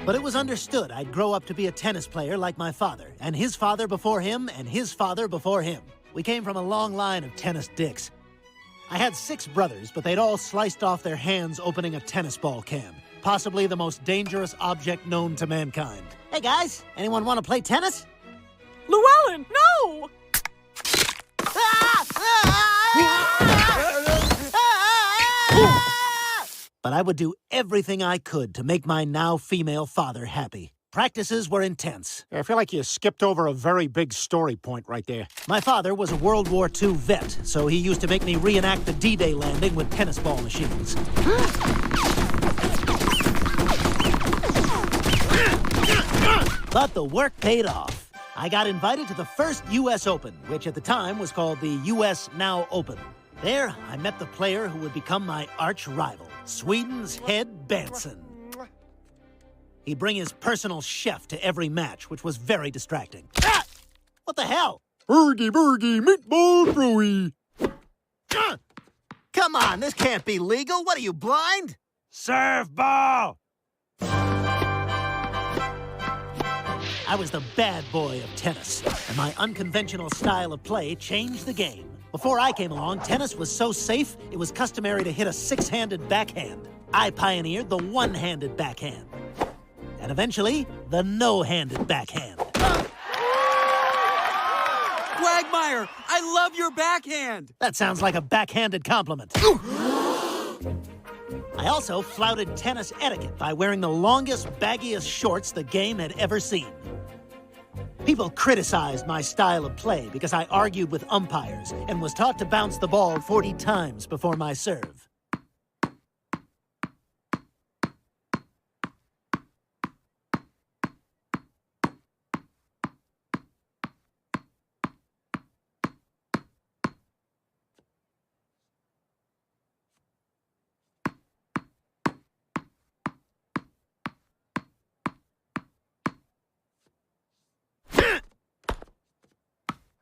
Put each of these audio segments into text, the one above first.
But it was understood I'd grow up to be a tennis player like my father, and his father before him, and his father before him. We came from a long line of tennis dicks. I had 6 brothers, but they'd all sliced off their hands opening a tennis ball can. Possibly the most dangerous object known to mankind. Hey guys, anyone want to play tennis? Llewellyn, no! But I would do everything I could to make my now female father happy. Practices were intense. I feel like you skipped over a very big story point right there. My father was a World War II vet, so he used to make me reenact the D-Day landing with tennis ball machines. But the work paid off. I got invited to the first U.S. Open, which at the time was called the U.S. Now Open. There, I met the player who would become my arch rival, Sweden's Hed Benson. He'd bring his personal chef to every match, which was very distracting. Ah! What the hell? Burgie, meatball throwy. Come on, this can't be legal. What are you, blind? Serve ball! I was the bad boy of tennis, and my unconventional style of play changed the game. Before I came along, tennis was so safe, it was customary to hit a 6-handed backhand. I pioneered the one-handed backhand. And eventually, the no-handed backhand. Quagmire, I love your backhand! That sounds like a backhanded compliment. I also flouted tennis etiquette by wearing the longest, baggiest shorts the game had ever seen. People criticized my style of play because I argued with umpires and was taught to bounce the ball 40 times before my serve.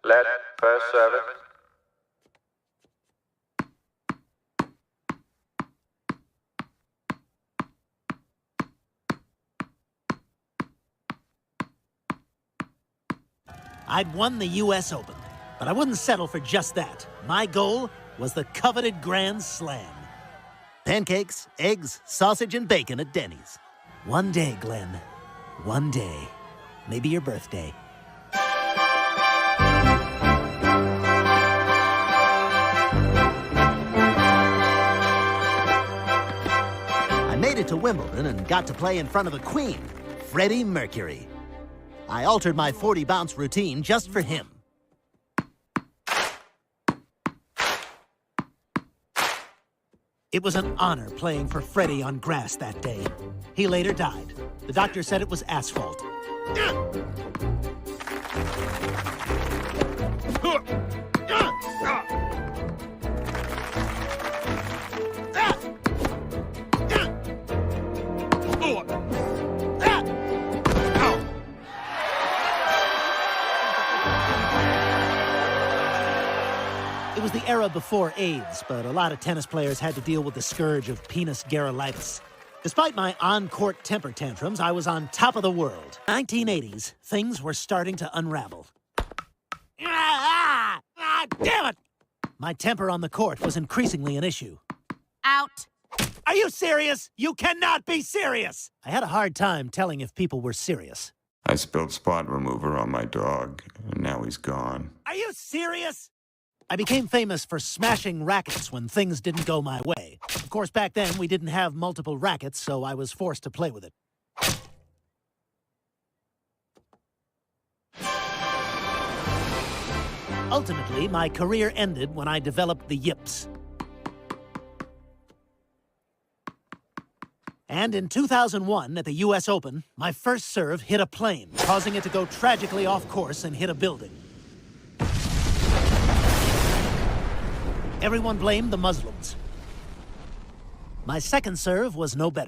Let first service. I'd won the U.S. Open, but I wouldn't settle for just that. My goal was the coveted Grand Slam. Pancakes, eggs, sausage, and bacon at Denny's. One day, Glenn. One day. Maybe your birthday. I made it to Wimbledon and got to play in front of the Queen, Freddie Mercury. I altered my 40-bounce routine just for him. It was an honor playing for Freddie on grass that day. He later died. The doctor said it was asphalt. It was the era before AIDS, but a lot of tennis players had to deal with the scourge of penis garrulitis. Despite my on-court temper tantrums, I was on top of the world. 1980s, things were starting to unravel. Damn it! My temper on the court was increasingly an issue. Out. Are you serious? You cannot be serious! I had a hard time telling if people were serious. I spilled spot remover on my dog, and now he's gone. Are you serious? I became famous for smashing rackets when things didn't go my way. Of course, back then, we didn't have multiple rackets, so I was forced to play with it. Ultimately, my career ended when I developed the yips. And in 2001, at the U.S. Open, my first serve hit a plane, causing it to go tragically off course and hit a building. Everyone blamed the Muslims. My second serve was no better.